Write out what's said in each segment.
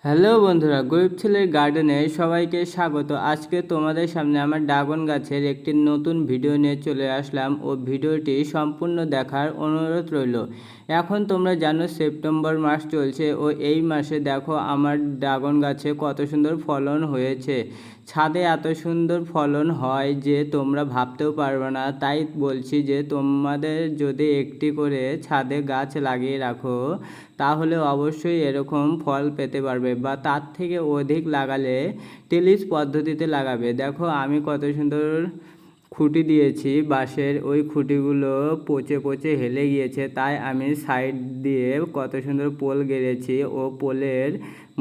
Hello বন্ধুরা, গরিব ছেলের গার্ডেনে সবাইকে স্বাগত। আজকে তোমাদের সামনে আমার ড্রাগন গাছের একটি নতুন ভিডিও নিয়ে চলে আসলাম ও ভিডিওটি সম্পূর্ণ দেখার অনুরোধ রইল। এখন তোমরা জানো সেপ্টেম্বর মাস চলছে ও এই মাসে দেখো আমার ড্রাগন গাছে কত সুন্দর ফলন হয়েছে। ছাদে এত সুন্দর ফলন হয় যে তোমরা ভাবতেও পারবে না। তাই বলছি যে তোমাদের যদি একটি করে ছাদে গাছ লাগিয়ে রাখো তাহলে অবশ্যই এরকম ফল পেতে পারবে, বা তার থেকে অধিক লাগালে টেলিস পদ্ধতিতে লাগাবে। দেখো আমি কত সুন্দর খুঁটি দিয়েছি বাঁশের, ওই খুঁটিগুলো পচে পচে হেলে গিয়েছে, তাই আমি সাইড দিয়ে কত সুন্দর পোল গেড়েছি ও পোলের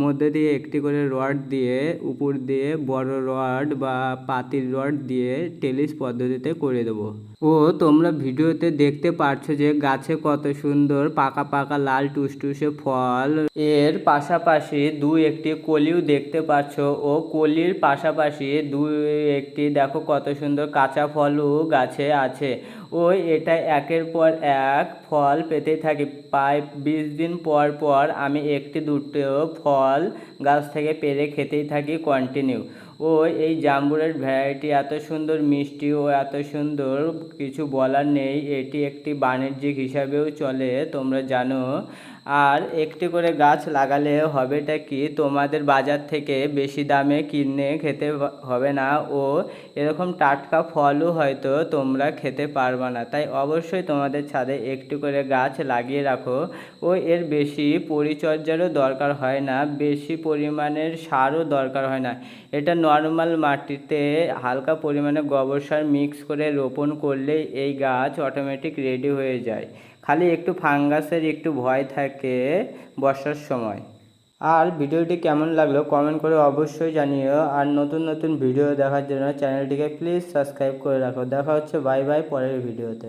মধ্যে দিয়ে একটি করে রড দিয়ে উপর দিয়ে বড় রড বা পাতির রড দিয়ে টেলিস পদ্ধতিতে করে দেবো। ও তোমরা ভিডিওতে দেখতে পাচ্ছো যে গাছে কত সুন্দর পাকা পাকা লাল টুসটুসে ফল, এর পাশাপাশি একটি কলিও দেখতে পাচ্ছ ও কলির পাশাপাশি একটি দেখো কত সুন্দর কাঁচা ফলও গাছে আছে। ওই এটা একের পর এক ফল পেতে থাকি। প্রায় 20 দিন পর পর আমি একটি দুটো ফল গাছ থেকে পেরে খেতেই থাকি কন্টিনিউ। ও এই জাম্বুরের ভ্যারাইটি এত সুন্দর মিষ্টি ও এত সুন্দর, কিছু বলার নেই। এটি একটি বাণিজ্যিক হিসাবেও চলে, তোমরা জানো। আর একটি করে গাছ লাগালে হবেটা কি, তোমাদের বাজার থেকে বেশি দামে কিনে খেতে হবে না ও এরকম টাটকা ফলও হয়তো তোমরা খেতে পারবে না। তাই অবশ্যই তোমাদের ছাদে একটু করে গাছ লাগিয়ে রাখো ও এর বেশি পরিচর্যারও দরকার হয় না, বেশি পরিমাণের সারও দরকার হয় না। এটা নর্মাল মাটিতে হালকা পরিমাণে গোবর সার মিক্স করে রোপণ করলেই এই গাছ অটোমেটিক রেডি হয়ে যায়। খালি একটু ফাঙ্গাসের একটু ভয় থাকে বর্ষার সময়। আর ভিডিওটি কেমন লাগলো কমেন্ট করে অবশ্যই জানিও। আর নতুন নতুন ভিডিও দেখার জন্য চ্যানেলটিকে প্লিজ সাবস্ক্রাইব করে রাখো। দেখা হচ্ছে বাই বাই পরের ভিডিওতে।